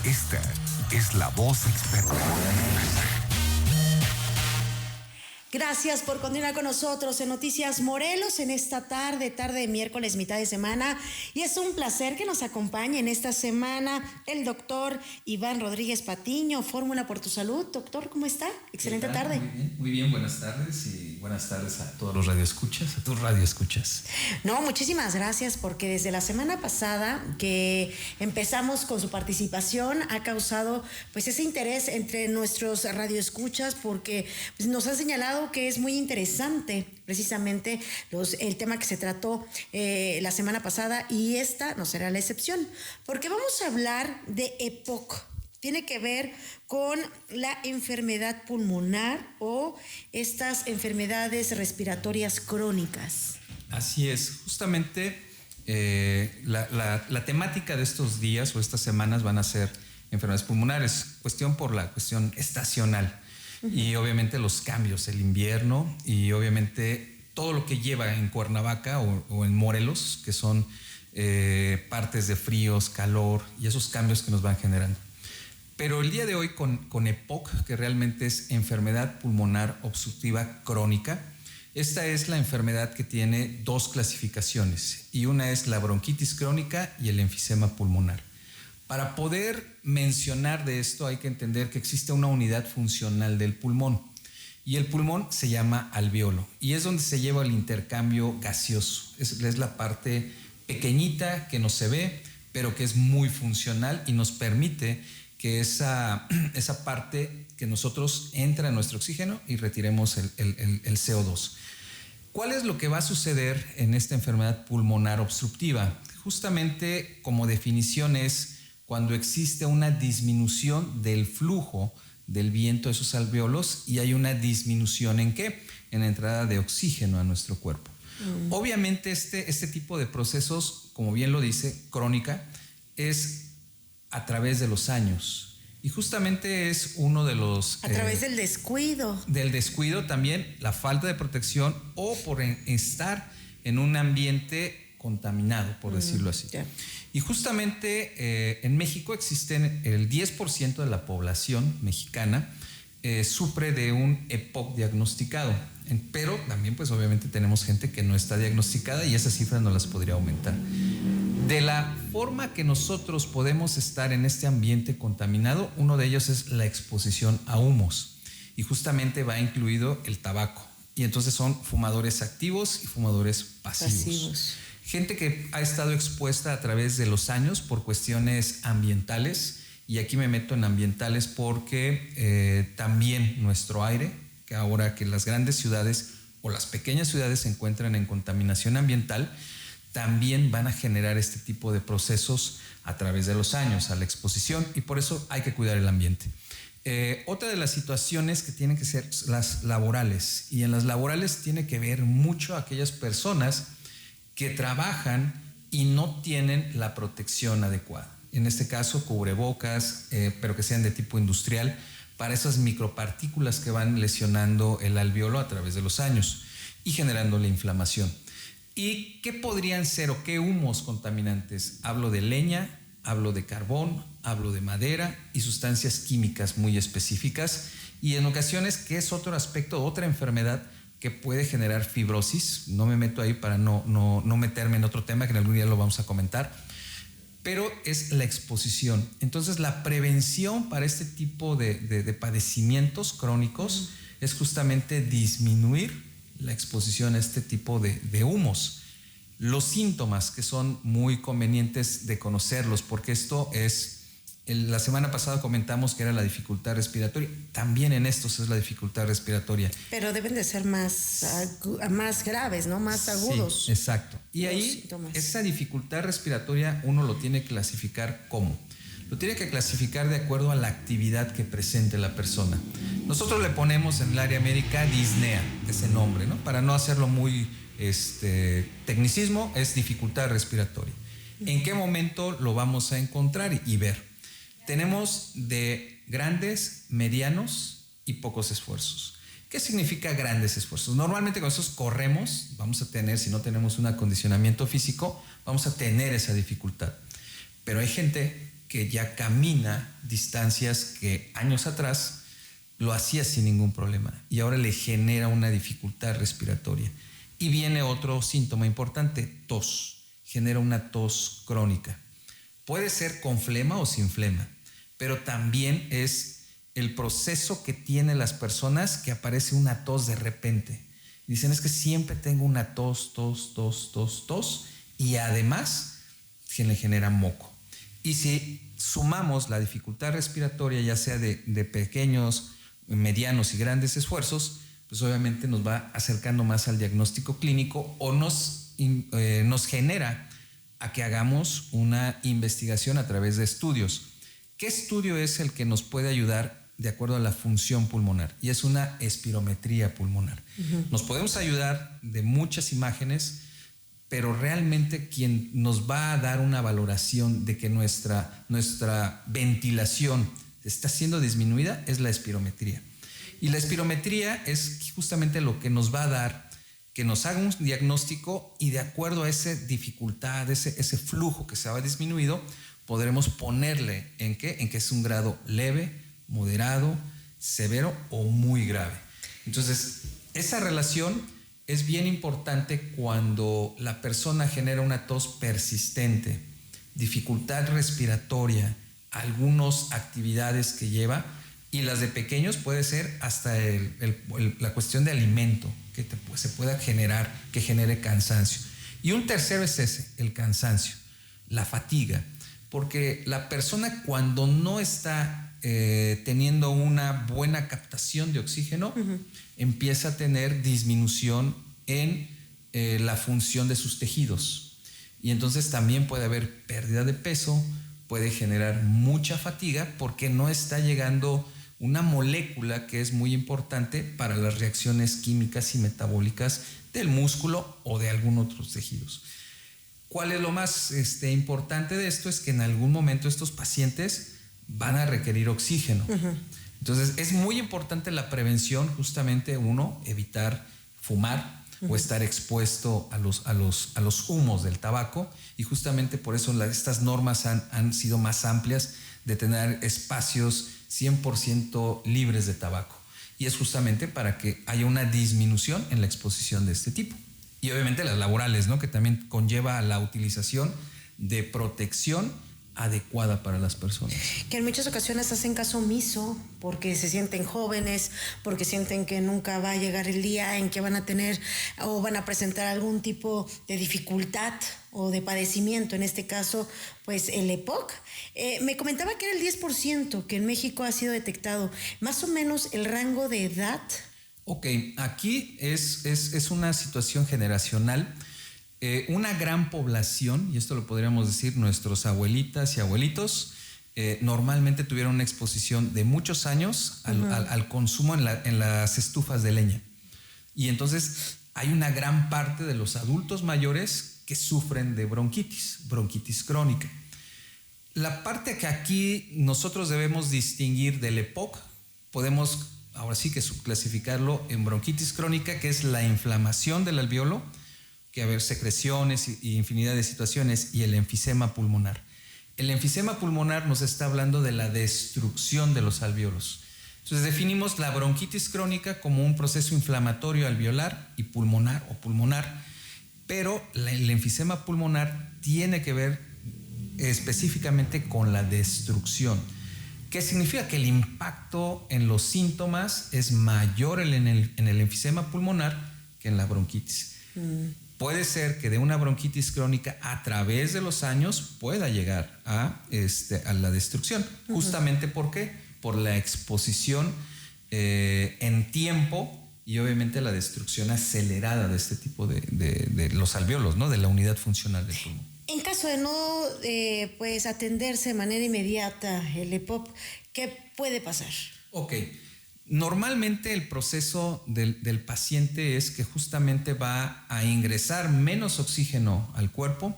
Esta es la voz experta. Gracias por continuar con nosotros en Noticias Morelos en esta tarde de miércoles, mitad de semana. Y es un placer que nos acompañe en esta semana el doctor Iván Rodríguez Patiño, Fórmula por tu Salud. Doctor, ¿cómo está? Excelente tarde. Muy bien, buenas tardes y buenas tardes a todos los radioescuchas, a tus radioescuchas. No, muchísimas gracias porque desde la semana pasada que empezamos con su participación ha causado pues ese interés entre nuestros radioescuchas porque pues, nos ha señalado que es muy interesante precisamente el tema que se trató la semana pasada y esta no será la excepción, porque vamos a hablar de EPOC. Tiene que ver con la enfermedad pulmonar o estas enfermedades respiratorias crónicas. Así es, justamente la temática de estos días o estas semanas van a ser enfermedades pulmonares, por la cuestión estacional. Y obviamente los cambios, el invierno y obviamente todo lo que lleva en Cuernavaca o en Morelos, que son partes de fríos, calor y esos cambios que nos van generando. Pero el día de hoy con EPOC, que realmente es enfermedad pulmonar obstructiva crónica, esta es la enfermedad que tiene dos clasificaciones y una es la bronquitis crónica y el enfisema pulmonar. Para poder mencionar de esto hay que entender que existe una unidad funcional del pulmón y el pulmón se llama alvéolo y es donde se lleva el intercambio gaseoso. Es la parte pequeñita que no se ve, pero que es muy funcional y nos permite que esa parte que nosotros entra en nuestro oxígeno y retiremos el CO2. ¿Cuál es lo que va a suceder en esta enfermedad pulmonar obstructiva? Justamente como definición es cuando existe una disminución del flujo del viento de esos alvéolos y hay una disminución ¿en qué? En la entrada de oxígeno a nuestro cuerpo. Obviamente este tipo de procesos, como bien lo dice, crónica, es a través de los años y justamente es uno de los... A través del descuido. Del descuido también, la falta de protección o por estar en un ambiente contaminado, por decirlo así. Yeah. Y justamente en México existen el 10% de la población mexicana sufre de un EPOC diagnosticado, pero también pues obviamente tenemos gente que no está diagnosticada y esas cifras no las podría aumentar. De la forma que nosotros podemos estar en este ambiente contaminado, uno de ellos es la exposición a humos y justamente va incluido el tabaco y entonces son fumadores activos y fumadores pasivos. Gente que ha estado expuesta a través de los años por cuestiones ambientales, y aquí me meto en ambientales porque también nuestro aire, que ahora que las grandes ciudades o las pequeñas ciudades se encuentran en contaminación ambiental, también van a generar este tipo de procesos a través de los años, a la exposición, y por eso hay que cuidar el ambiente. Otra de las situaciones que tienen que ser las laborales, y en las laborales tiene que ver mucho a aquellas personas que trabajan y no tienen la protección adecuada. En este caso, cubrebocas, pero que sean de tipo industrial, para esas micropartículas que van lesionando el alvéolo a través de los años y generando la inflamación. ¿Y qué podrían ser o qué humos contaminantes? Hablo de leña, hablo de carbón, hablo de madera y sustancias químicas muy específicas. Y en ocasiones, que es otro aspecto, otra enfermedad que puede generar fibrosis. No me meto ahí para no meterme en otro tema que en algún día lo vamos a comentar, pero es la exposición. Entonces la prevención para este tipo de padecimientos crónicos es justamente disminuir la exposición a este tipo de humos. Los síntomas que son muy convenientes de conocerlos, porque esto es... La semana pasada comentamos que era la dificultad respiratoria. También en estos es la dificultad respiratoria. Pero deben de ser más graves, ¿no? Más agudos. Sí, exacto. Y ahí síntomas. Esa dificultad respiratoria uno lo tiene que clasificar ¿cómo? Lo tiene que clasificar de acuerdo a la actividad que presente la persona. Nosotros le ponemos en el área médica disnea, ese nombre, ¿no? Para no hacerlo muy tecnicismo, es dificultad respiratoria. ¿En qué momento lo vamos a encontrar y ver? Tenemos de grandes, medianos y pocos esfuerzos. ¿Qué significa grandes esfuerzos? Normalmente cuando nosotros corremos, vamos a tener, si no tenemos un acondicionamiento físico, vamos a tener esa dificultad. Pero hay gente que ya camina distancias que años atrás lo hacía sin ningún problema y ahora le genera una dificultad respiratoria. Y viene otro síntoma importante, tos. Genera una tos crónica. Puede ser con flema o sin flema, pero también es el proceso que tienen las personas que aparece una tos de repente. Dicen, es que siempre tengo una tos, y además se le genera moco. Y si sumamos la dificultad respiratoria, ya sea de pequeños, medianos y grandes esfuerzos, pues obviamente nos va acercando más al diagnóstico clínico o nos genera a que hagamos una investigación a través de estudios. ¿Qué estudio es el que nos puede ayudar de acuerdo a la función pulmonar? Y es una espirometría pulmonar. Nos podemos ayudar de muchas imágenes, pero realmente quien nos va a dar una valoración de que nuestra ventilación está siendo disminuida es la espirometría. Y la espirometría es justamente lo que nos va a dar que nos haga un diagnóstico y de acuerdo a esa dificultad, ese flujo que se va disminuido, podremos ponerle en que es un grado leve, moderado, severo o muy grave. Entonces, esa relación es bien importante cuando la persona genera una tos persistente, dificultad respiratoria, algunas actividades que lleva, y las de pequeños puede ser hasta la cuestión de alimento que se pueda generar, que genere cansancio. Y un tercero es ese, el cansancio, la fatiga, porque la persona cuando no está teniendo una buena captación de oxígeno, empieza a tener disminución en la función de sus tejidos. Y entonces también puede haber pérdida de peso, puede generar mucha fatiga porque no está llegando una molécula que es muy importante para las reacciones químicas y metabólicas del músculo o de algunos otros tejidos. ¿Cuál es lo más importante de esto? Es que en algún momento estos pacientes van a requerir oxígeno. Entonces es muy importante la prevención, justamente uno, evitar fumar o estar expuesto a los humos del tabaco, y justamente por eso estas normas han sido más amplias de tener espacios 100% libres de tabaco, y es justamente para que haya una disminución en la exposición de este tipo. Y obviamente las laborales, ¿no? Que también conlleva la utilización de protección adecuada para las personas. Que en muchas ocasiones hacen caso omiso porque se sienten jóvenes, porque sienten que nunca va a llegar el día en que van a tener o van a presentar algún tipo de dificultad o de padecimiento, en este caso, pues el EPOC. Me comentaba que era el 10% que en México ha sido detectado. Más o menos el rango de edad. Ok, aquí es una situación generacional. Una gran población, y esto lo podríamos decir, nuestros abuelitas y abuelitos, normalmente tuvieron una exposición de muchos años al consumo en las estufas de leña. Y entonces hay una gran parte de los adultos mayores que sufren de bronquitis crónica. La parte que aquí nosotros debemos distinguir del EPOC, podemos ahora sí que subclasificarlo en bronquitis crónica, que es la inflamación del alvéolo, que haber secreciones y infinidad de situaciones, y el enfisema pulmonar. El enfisema pulmonar nos está hablando de la destrucción de los alvéolos. Entonces definimos la bronquitis crónica como un proceso inflamatorio alveolar y pulmonar, pero el enfisema pulmonar tiene que ver específicamente con la destrucción. ¿Qué significa? Que el impacto en los síntomas es mayor en el enfisema pulmonar que en la bronquitis. Puede ser que de una bronquitis crónica a través de los años pueda llegar a la destrucción. Justamente ¿por qué? Por la exposición en tiempo y obviamente la destrucción acelerada de este tipo de los alvéolos, ¿no? De la unidad funcional del pulmón. En caso de no pues atenderse de manera inmediata el EPOC, ¿qué puede pasar? Ok. Normalmente el proceso del paciente es que justamente va a ingresar menos oxígeno al cuerpo,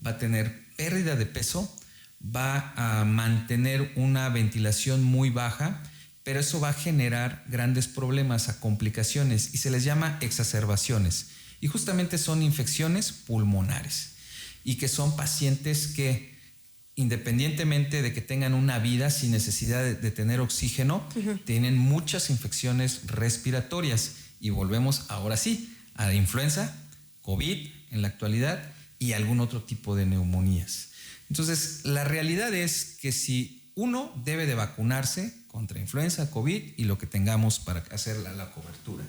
va a tener pérdida de peso, va a mantener una ventilación muy baja, pero eso va a generar grandes problemas, a complicaciones, y se les llama exacerbaciones. Y justamente son infecciones pulmonares, y que son pacientes que independientemente de que tengan una vida sin necesidad de tener oxígeno, tienen muchas infecciones respiratorias. Y volvemos ahora sí a la influenza, COVID en la actualidad y algún otro tipo de neumonías. Entonces, la realidad es que si uno debe de vacunarse contra influenza, COVID y lo que tengamos para hacer la cobertura.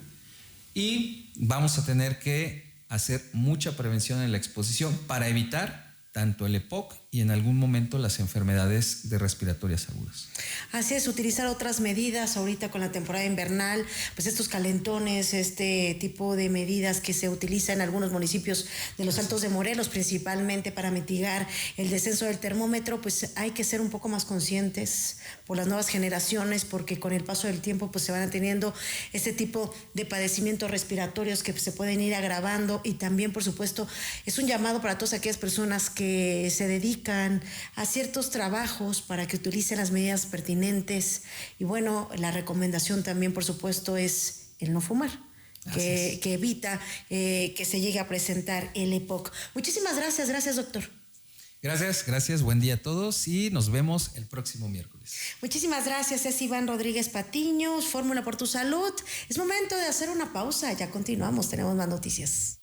Y vamos a tener que hacer mucha prevención en la exposición para evitar tanto el EPOC y en algún momento las enfermedades respiratorias agudas. Así es, utilizar otras medidas ahorita con la temporada invernal, pues estos calentones, este tipo de medidas que se utilizan en algunos municipios de los Altos de Morelos, principalmente para mitigar el descenso del termómetro, pues hay que ser un poco más conscientes por las nuevas generaciones, porque con el paso del tiempo pues se van teniendo este tipo de padecimientos respiratorios que se pueden ir agravando. Y también, por supuesto, es un llamado para todas aquellas personas que se dedican a ciertos trabajos para que utilicen las medidas pertinentes. Y bueno, la recomendación también, por supuesto, es el no fumar, que evita que se llegue a presentar el EPOC. Muchísimas gracias, doctor. Gracias, buen día a todos y nos vemos el próximo miércoles. Muchísimas gracias, es Iván Rodríguez Patiño, Fórmula por tu Salud. Es momento de hacer una pausa, ya continuamos, tenemos más noticias.